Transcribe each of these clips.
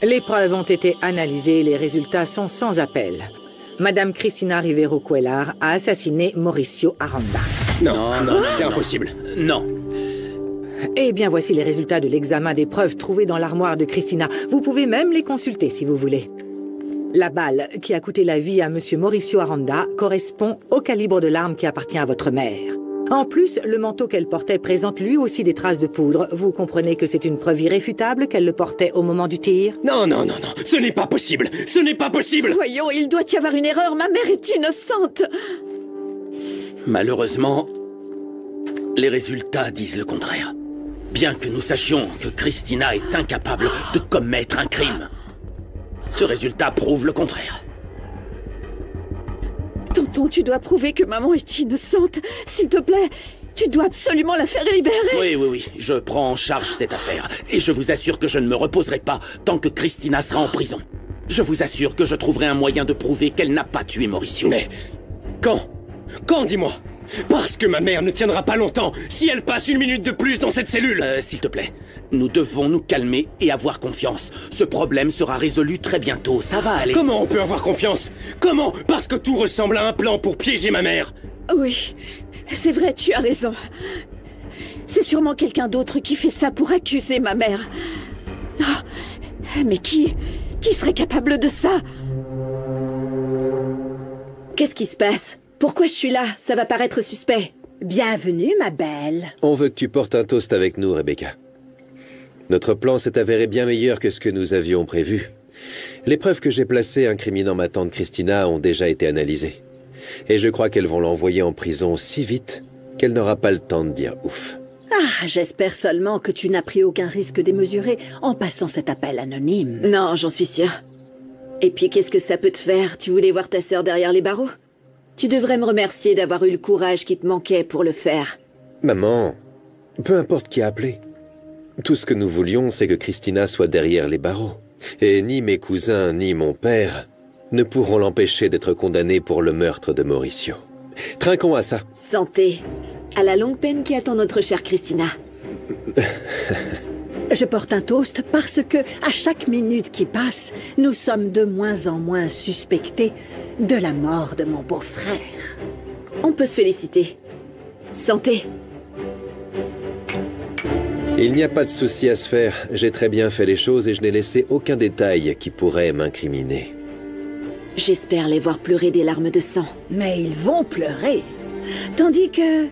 Les preuves ont été analysées et les résultats sont sans appel. Madame Cristina Rivero Cuellar a assassiné Mauricio Aranda. Non, c'est impossible. Non. Eh bien, voici les résultats de l'examen des preuves trouvées dans l'armoire de Cristina. Vous pouvez même les consulter si vous voulez. La balle qui a coûté la vie à monsieur Mauricio Aranda correspond au calibre de l'arme qui appartient à votre mère. En plus, le manteau qu'elle portait présente lui aussi des traces de poudre. Vous comprenez que c'est une preuve irréfutable qu'elle le portait au moment du tir? Non, ce n'est pas possible. Ce n'est pas possible. Voyons, il doit y avoir une erreur. Ma mère est innocente. Malheureusement, les résultats disent le contraire. Bien que nous sachions que Cristina est incapable de commettre un crime, ce résultat prouve le contraire. Tonton, tu dois prouver que maman est innocente. S'il te plaît, tu dois absolument la faire libérer. Oui, je prends en charge cette affaire. Et je vous assure que je ne me reposerai pas tant que Cristina sera en prison. Je vous assure que je trouverai un moyen de prouver qu'elle n'a pas tué Mauricio. Mais quand? Quand, dis-moi? Parce que ma mère ne tiendra pas longtemps si elle passe une minute de plus dans cette cellule. S'il te plaît, nous devons nous calmer et avoir confiance. Ce problème sera résolu très bientôt, ça va aller. Comment on peut avoir confiance? Comment? Parce que tout ressemble à un plan pour piéger ma mère. Oui, c'est vrai, tu as raison. C'est sûrement quelqu'un d'autre qui fait ça pour accuser ma mère. Oh, mais qui serait capable de ça? Qu'est-ce qui se passe? Pourquoi je suis là? Ça va paraître suspect. Bienvenue, ma belle. On veut que tu portes un toast avec nous, Rebecca. Notre plan s'est avéré bien meilleur que ce que nous avions prévu. Les preuves que j'ai placées incriminant ma tante Cristina ont déjà été analysées. Et je crois qu'elles vont l'envoyer en prison si vite qu'elle n'aura pas le temps de dire ouf. Ah, j'espère seulement que tu n'as pris aucun risque démesuré en passant cet appel anonyme. Non, j'en suis sûre. Et puis, qu'est-ce que ça peut te faire? Tu voulais voir ta sœur derrière les barreaux? Tu devrais me remercier d'avoir eu le courage qui te manquait pour le faire. Maman, peu importe qui a appelé. Tout ce que nous voulions, c'est que Cristina soit derrière les barreaux. Et ni mes cousins, ni mon père ne pourront l'empêcher d'être condamné pour le meurtre de Mauricio. Trinquons à ça. Santé. À la longue peine qui attend notre chère Cristina. Je porte un toast parce que, à chaque minute qui passe, nous sommes de moins en moins suspectés de la mort de mon beau-frère. On peut se féliciter. Santé. Il n'y a pas de souci à se faire. J'ai très bien fait les choses et je n'ai laissé aucun détail qui pourrait m'incriminer. J'espère les voir pleurer des larmes de sang. Mais ils vont pleurer. Tandis que...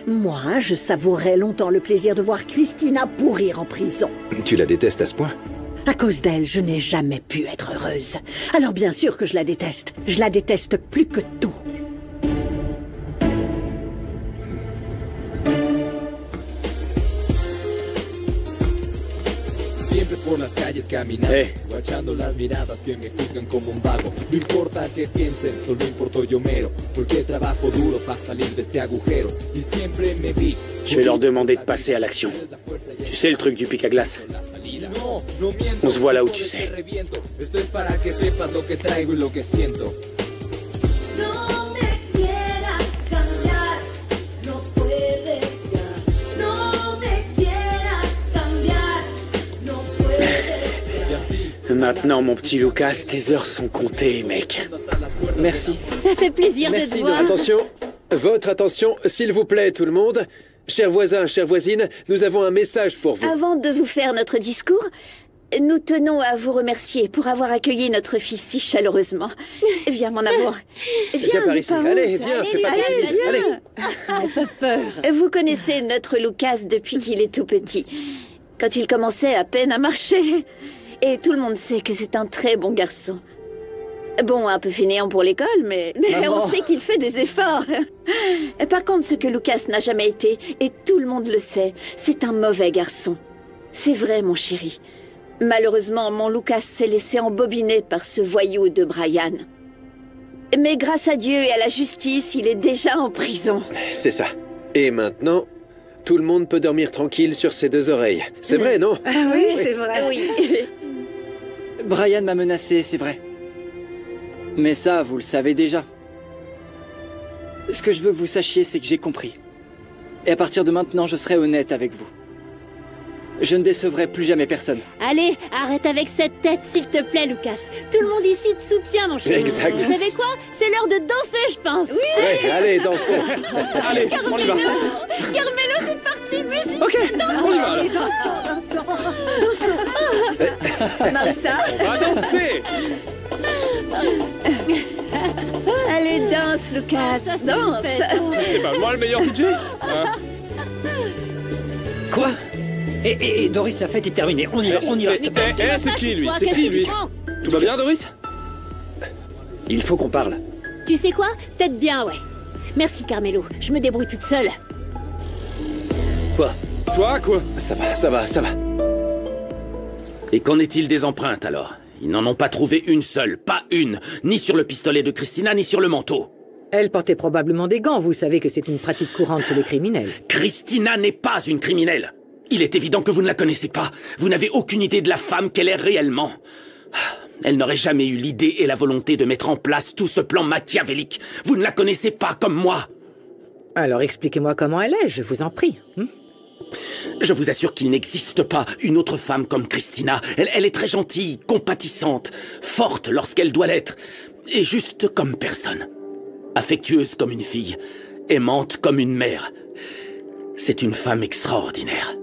moi, je savourerai longtemps le plaisir de voir Cristina pourrir en prison. Tu la détestes à ce point? À cause d'elle, je n'ai jamais pu être heureuse. Alors bien sûr que je la déteste. Je la déteste plus que tout. Por las calles caminando, guachando las miradas que me juzgan como un vago. No importa qué piensen, solo importo yo mero, porque trabajo duro para salir de este agujero. Y siempre me vi. Je vais leur demander de passer à l'action. Tu sais le truc du pic à glace? On se voit là où tu sais. Esto es para que sepas lo que traigo y lo que siento. Maintenant, mon petit Lucas, tes heures sont comptées, mec. Merci. Ça fait plaisir de te voir. Attention, votre attention, s'il vous plaît, tout le monde. Chers voisins, chères voisines, nous avons un message pour vous. Avant de vous faire notre discours, nous tenons à vous remercier pour avoir accueilli notre fils si chaleureusement. Viens, mon amour. Viens par ici. Allez, viens, fais pas de bruit. Allez. Pas peur. Vous connaissez notre Lucas depuis qu'il est tout petit. Quand il commençait à peine à marcher. Et tout le monde sait que c'est un très bon garçon. Bon, un peu fainéant pour l'école, mais on sait qu'il fait des efforts. Par contre, ce que Lucas n'a jamais été, et tout le monde le sait, c'est un mauvais garçon. C'est vrai, mon chéri. Malheureusement, mon Lucas s'est laissé embobiner par ce voyou de Brian. Mais grâce à Dieu et à la justice, il est déjà en prison. C'est ça. Et maintenant, tout le monde peut dormir tranquille sur ses deux oreilles. C'est vrai, non? Ah oui, c'est vrai. Oui. Brian m'a menacé, c'est vrai. Mais ça, vous le savez déjà. Ce que je veux que vous sachiez, c'est que j'ai compris. Et à partir de maintenant, je serai honnête avec vous. Je ne décevrai plus jamais personne. Allez, arrête avec cette tête, s'il te plaît, Lucas. Tout le monde ici te soutient, mon chéri. Exact. Vous savez quoi? C'est l'heure de danser, je pense. Oui. Ouais, allez, dansons. Allez, on y va. Carmelo, c'est parti, musique. Ok, on y va. Allez, dansons. Marissa, On va danser. Allez, danse, Lucas, danse. C'est pas moi le meilleur DJ hein? Quoi et Doris, la fête est terminée. On y va, on y va. C'est qui lui? C'est qui lui? Tout va bien, Doris? Il faut qu'on parle. Tu sais quoi? Peut-être bien, ouais. Merci, Carmelo. Je me débrouille toute seule. Quoi? Toi, quoi? Ça va, ça va, ça va. Et qu'en est-il des empreintes, alors? Ils n'en ont pas trouvé une seule, pas une, ni sur le pistolet de Christina, ni sur le manteau. Elle portait probablement des gants, vous savez que c'est une pratique courante chez les criminels. Christina n'est pas une criminelle. Il est évident que vous ne la connaissez pas. Vous n'avez aucune idée de la femme qu'elle est réellement. Elle n'aurait jamais eu l'idée et la volonté de mettre en place tout ce plan machiavélique. Vous ne la connaissez pas comme moi. Alors expliquez-moi comment elle est, je vous en prie. Je vous assure qu'il n'existe pas une autre femme comme Christina. Elle est très gentille, compatissante, forte lorsqu'elle doit l'être, et juste comme personne. Affectueuse comme une fille, aimante comme une mère. C'est une femme extraordinaire.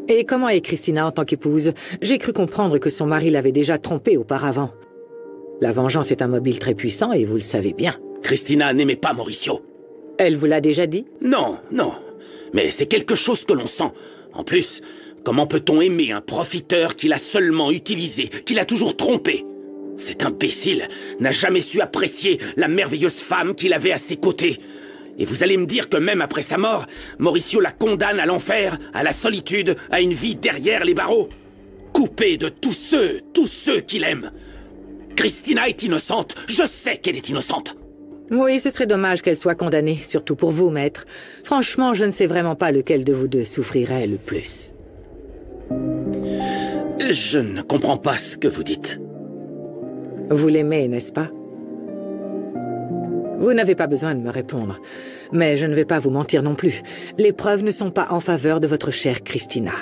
Et comment est Christina en tant qu'épouse? J'ai cru comprendre que son mari l'avait déjà trompée auparavant. La vengeance est un mobile très puissant et vous le savez bien. Christina n'aimait pas Mauricio. Elle vous l'a déjà dit? Non, non. Mais c'est quelque chose que l'on sent. En plus, comment peut-on aimer un profiteur qui l'a seulement utilisé, qui l'a toujours trompé? Cet imbécile n'a jamais su apprécier la merveilleuse femme qu'il avait à ses côtés. Et vous allez me dire que même après sa mort, Mauricio la condamne à l'enfer, à la solitude, à une vie derrière les barreaux, coupée de tous ceux qu'il aime. Christina est innocente, je sais qu'elle est innocente. Oui, ce serait dommage qu'elle soit condamnée, surtout pour vous, maître. Franchement, je ne sais vraiment pas lequel de vous deux souffrirait le plus. Je ne comprends pas ce que vous dites. Vous l'aimez, n'est-ce pas? Vous n'avez pas besoin de me répondre. Mais je ne vais pas vous mentir non plus. Les preuves ne sont pas en faveur de votre chère Christina.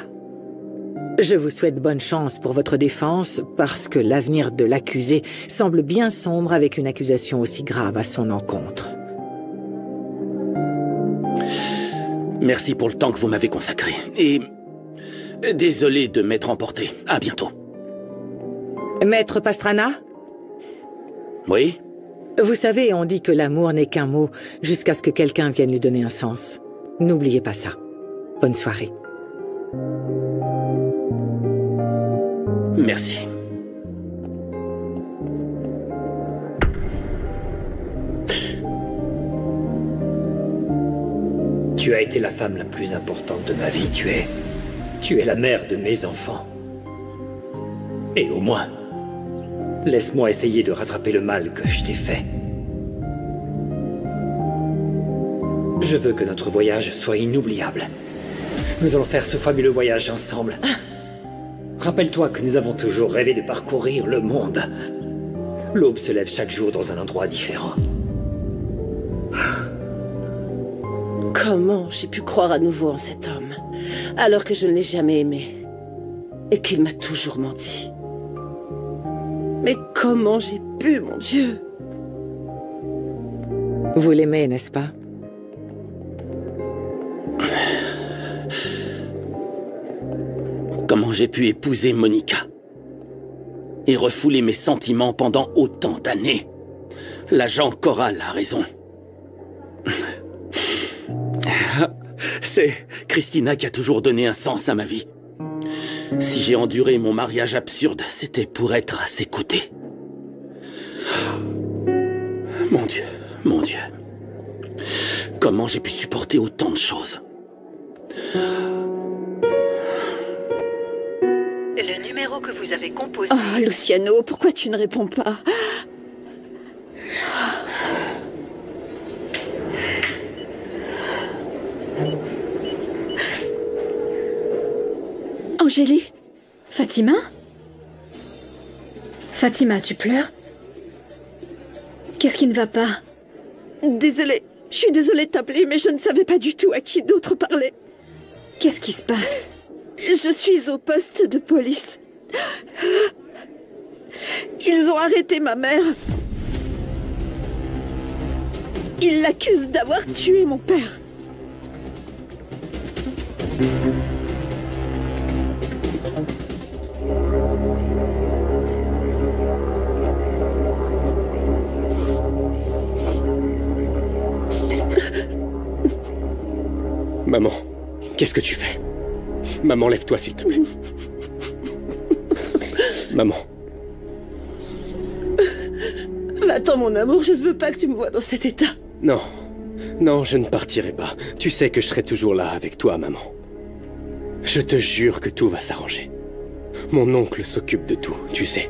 Je vous souhaite bonne chance pour votre défense, parce que l'avenir de l'accusé semble bien sombre avec une accusation aussi grave à son encontre. Merci pour le temps que vous m'avez consacré. Et désolé de m'être emporté. À bientôt. Maître Pastrana? Oui? Vous savez, on dit que l'amour n'est qu'un mot, jusqu'à ce que quelqu'un vienne lui donner un sens. N'oubliez pas ça. Bonne soirée. Merci. Tu as été la femme la plus importante de ma vie. Tu es la mère de mes enfants. Et au moins, laisse-moi essayer de rattraper le mal que je t'ai fait. Je veux que notre voyage soit inoubliable. Nous allons faire ce fabuleux voyage ensemble. Rappelle-toi que nous avons toujours rêvé de parcourir le monde. L'aube se lève chaque jour dans un endroit différent. Comment j'ai pu croire à nouveau en cet homme, alors que je ne l'ai jamais aimé, et qu'il m'a toujours menti? Mais comment j'ai pu, mon Dieu? Vous l'aimez, n'est-ce pas? Comment j'ai pu épouser Monica et refouler mes sentiments pendant autant d'années? L'agent Corral a raison. C'est Christina qui a toujours donné un sens à ma vie. Si j'ai enduré mon mariage absurde, c'était pour être à ses côtés. Mon Dieu, mon Dieu. Comment j'ai pu supporter autant de choses? Le numéro que vous avez composé... Oh, Luciano, pourquoi tu ne réponds pas? Angélie? Fatima? Fatima, tu pleures? Qu'est-ce qui ne va pas? Désolée, je suis désolée de t'appeler, mais je ne savais pas du tout à qui d'autre parler. Qu'est-ce qui se passe? Je suis au poste de police. Ils ont arrêté ma mère. Ils l'accusent d'avoir tué mon père. Maman, qu'est-ce que tu fais? Maman, lève-toi, s'il te plaît. Maman. Va-t'en, mon amour, je ne veux pas que tu me vois dans cet état. Non. Non, je ne partirai pas. Tu sais que je serai toujours là avec toi, maman. Je te jure que tout va s'arranger. Mon oncle s'occupe de tout, tu sais.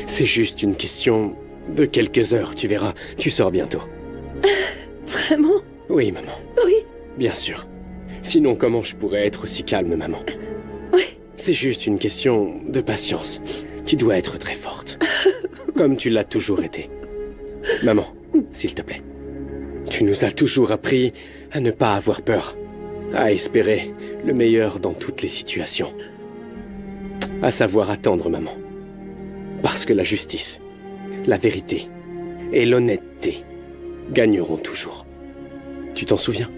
C'est juste une question de quelques heures, tu verras. Tu sors bientôt. Vraiment? Oui, maman. Oui. Bien sûr. Sinon, comment je pourrais être aussi calme, maman? Oui. C'est juste une question de patience. Tu dois être très forte. Comme tu l'as toujours été. Maman, s'il te plaît. Tu nous as toujours appris à ne pas avoir peur. À espérer le meilleur dans toutes les situations. À savoir attendre, maman. Parce que la justice, la vérité et l'honnêteté gagneront toujours. Tu t'en souviens?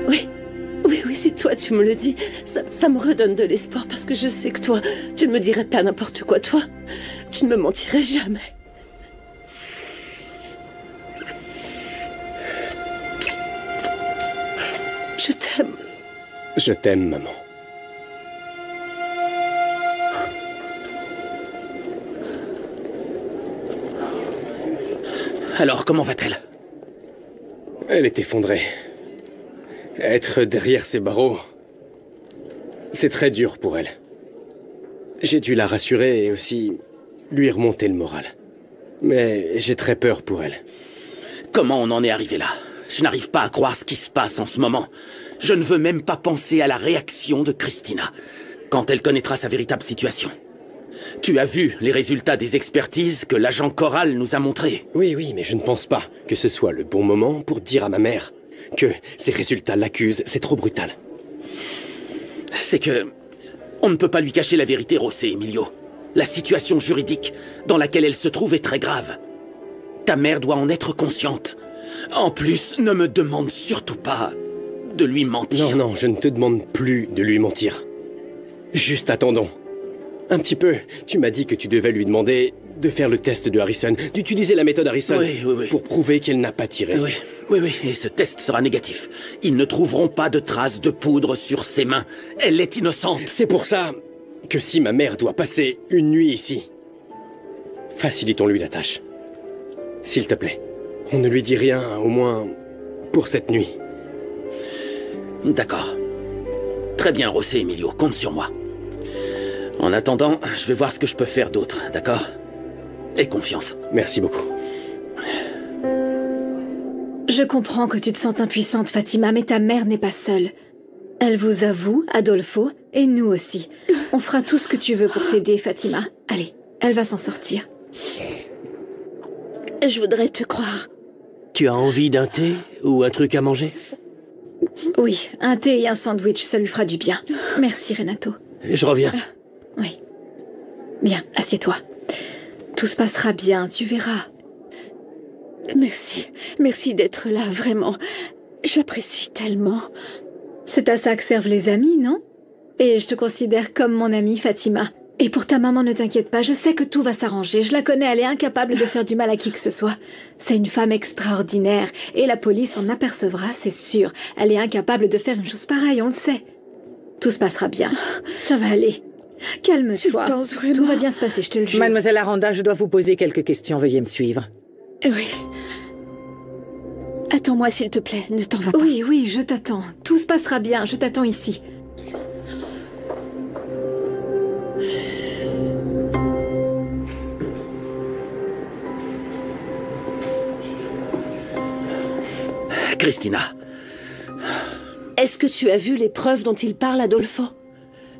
Oui. Oui, si toi tu me le dis, ça me redonne de l'espoir parce que je sais que toi, tu ne me dirais pas n'importe quoi, toi. Tu ne me mentirais jamais. Je t'aime. Je t'aime, maman. Alors, comment va-t-elle? Elle est effondrée. Être derrière ces barreaux, c'est très dur pour elle. J'ai dû la rassurer et aussi lui remonter le moral. Mais j'ai très peur pour elle. Comment on en est arrivé là? Je n'arrive pas à croire ce qui se passe en ce moment. Je ne veux même pas penser à la réaction de Christina quand elle connaîtra sa véritable situation. Tu as vu les résultats des expertises que l'agent Corral nous a montrés. Oui, mais je ne pense pas que ce soit le bon moment pour dire à ma mère que ces résultats l'accusent. C'est trop brutal. C'est que... on ne peut pas lui cacher la vérité, José Emilio. La situation juridique dans laquelle elle se trouve est très grave. Ta mère doit en être consciente. En plus, ne me demande surtout pas de lui mentir. Non, je ne te demande plus de lui mentir. Juste attendons. Un petit peu. Tu m'as dit que tu devais lui demander de faire le test de Harrison, d'utiliser la méthode Harrison pour prouver qu'elle n'a pas tiré. Oui, et ce test sera négatif. Ils ne trouveront pas de traces de poudre sur ses mains. Elle est innocente. C'est pour ça que si ma mère doit passer une nuit ici, facilitons-lui la tâche. S'il te plaît. On ne lui dit rien, au moins pour cette nuit. D'accord. Très bien, José Emilio, compte sur moi. En attendant, je vais voir ce que je peux faire d'autre, d'accord? Aie confiance. Merci beaucoup. Je comprends que tu te sentes impuissante, Fatima, mais ta mère n'est pas seule. Elle vous avoue, Adolfo, et nous aussi. On fera tout ce que tu veux pour t'aider, Fatima. Allez, elle va s'en sortir. Je voudrais te croire. Tu as envie d'un thé ou un truc à manger? Oui, un thé et un sandwich, ça lui fera du bien. Merci, Renato. Je reviens. Oui. Bien, assieds-toi. Tout se passera bien, tu verras. Merci. Merci d'être là, vraiment. J'apprécie tellement. C'est à ça que servent les amis, non? Et je te considère comme mon amie, Fatima. Et pour ta maman, ne t'inquiète pas, je sais que tout va s'arranger. Je la connais, elle est incapable de faire du mal à qui que ce soit. C'est une femme extraordinaire. Et la police en apercevra, c'est sûr. Elle est incapable de faire une chose pareille, on le sait. Tout se passera bien. Ça va aller. Calme-toi. Tout va bien se passer, je te le jure. Mademoiselle Aranda, je dois vous poser quelques questions. Veuillez me suivre. Oui. Attends-moi, s'il te plaît. Ne t'en va pas. Oui, je t'attends. Tout se passera bien. Je t'attends ici. Christina. Est-ce que tu as vu les preuves dont il parle, Adolfo?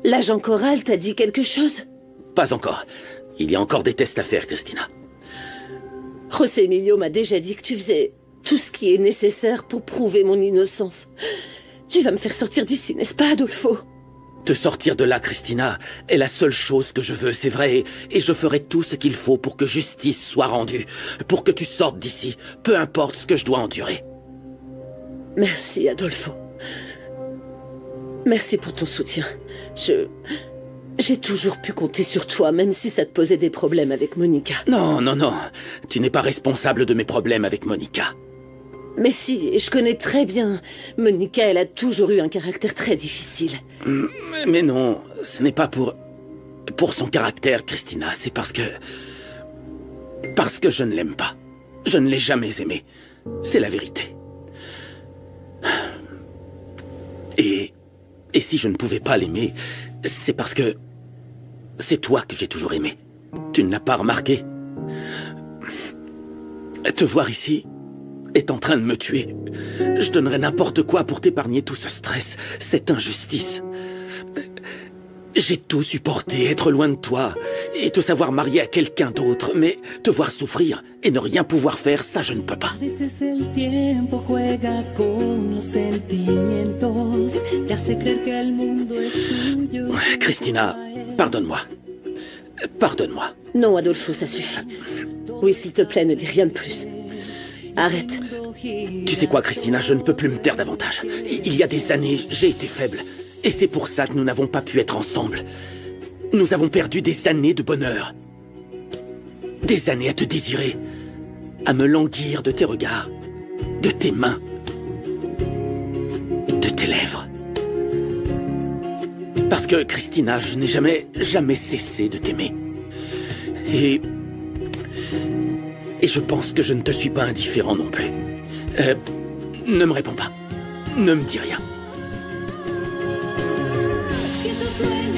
L'agent Corral t'a dit quelque chose? Pas encore. Il y a encore des tests à faire, Christina. José Emilio m'a déjà dit que tu faisais tout ce qui est nécessaire pour prouver mon innocence. Tu vas me faire sortir d'ici, n'est-ce pas, Adolfo? Te sortir de là, Christina, est la seule chose que je veux, c'est vrai, et je ferai tout ce qu'il faut pour que justice soit rendue, pour que tu sortes d'ici, peu importe ce que je dois endurer. Merci, Adolfo. Merci pour ton soutien. J'ai toujours pu compter sur toi, même si ça te posait des problèmes avec Monica. Non, non, non. Tu n'es pas responsable de mes problèmes avec Monica. Mais si, et je connais très bien. Monica, elle a toujours eu un caractère très difficile. Mais non, ce n'est pas pour son caractère, Christina. C'est parce que je ne l'aime pas. Je ne l'ai jamais aimée. C'est la vérité. Et si je ne pouvais pas l'aimer, c'est parce que c'est toi que j'ai toujours aimé. Tu ne l'as pas remarqué? Te voir ici est en train de me tuer. Je donnerais n'importe quoi pour t'épargner tout ce stress, cette injustice. J'ai tout supporté, être loin de toi, et te savoir marié à quelqu'un d'autre, mais te voir souffrir et ne rien pouvoir faire, ça je ne peux pas. Christina, pardonne-moi. Pardonne-moi. Non, Adolfo, ça suffit. Oui, s'il te plaît, ne dis rien de plus. Arrête. Tu sais quoi, Christina, je ne peux plus me taire davantage. Il y a des années, j'ai été faible. Et c'est pour ça que nous n'avons pas pu être ensemble. Nous avons perdu des années de bonheur. Des années à te désirer. À me languir de tes regards. De tes mains. De tes lèvres. Parce que, Christina, je n'ai jamais cessé de t'aimer. Et je pense que je ne te suis pas indifférent non plus. Ne me réponds pas. Ne me dis rien.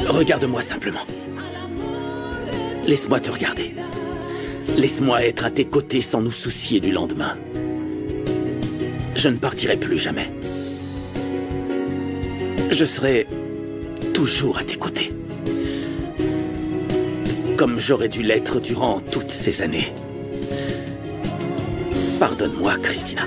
Regarde-moi simplement. Laisse-moi te regarder. Laisse-moi être à tes côtés sans nous soucier du lendemain. Je ne partirai plus jamais. Je serai toujours à tes côtés. Comme j'aurais dû l'être durant toutes ces années. Pardonne-moi, Christina.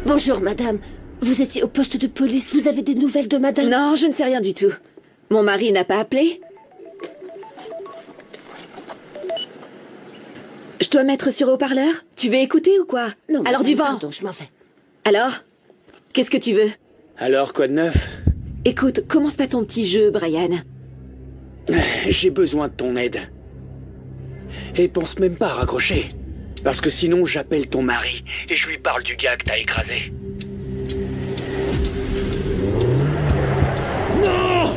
Bonjour, madame. Vous étiez au poste de police. Vous avez des nouvelles de madame? Non, je ne sais rien du tout. Mon mari n'a pas appelé? Je dois mettre sur haut-parleur? Tu veux écouter ou quoi? Non. Alors du vent. Pardon, je m'en vais. Alors? Qu'est-ce que tu veux? Alors, quoi de neuf? Écoute, commence pas ton petit jeu, Brian. J'ai besoin de ton aide. Et pense même pas à raccrocher. Parce que sinon, j'appelle ton mari et je lui parle du gars que t'as écrasé. Non!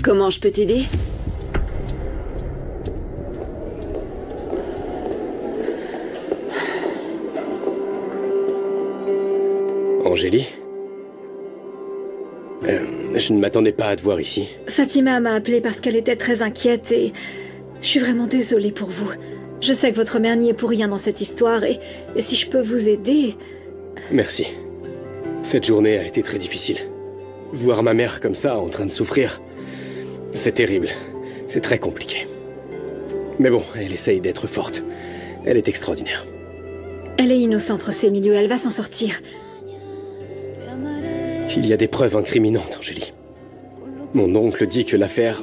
Comment je peux t'aider? Angélie? Je ne m'attendais pas à te voir ici. Fatima m'a appelée parce qu'elle était très inquiète et je suis vraiment désolée pour vous. Je sais que votre mère n'y est pour rien dans cette histoire et si je peux vous aider... Merci. Cette journée a été très difficile. Voir ma mère comme ça, en train de souffrir, c'est terrible. C'est très compliqué. Mais bon, elle essaye d'être forte. Elle est extraordinaire. Elle est innocente, Rosemilio, elle va s'en sortir. Il y a des preuves incriminantes, Angélie. Mon oncle dit que l'affaire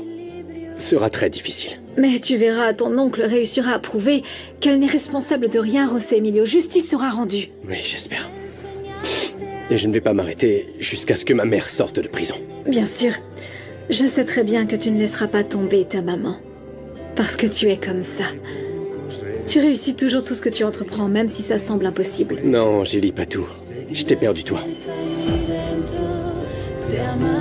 sera très difficile. Mais tu verras, ton oncle réussira à prouver qu'elle n'est responsable de rien, Rosemilio. Justice sera rendue. Oui, j'espère. Et je ne vais pas m'arrêter jusqu'à ce que ma mère sorte de prison. Bien sûr. Je sais très bien que tu ne laisseras pas tomber ta maman. Parce que tu es comme ça. Tu réussis toujours tout ce que tu entreprends, même si ça semble impossible. Non, Angélie, pas tout. Je t'ai perdu, toi. Te amaré.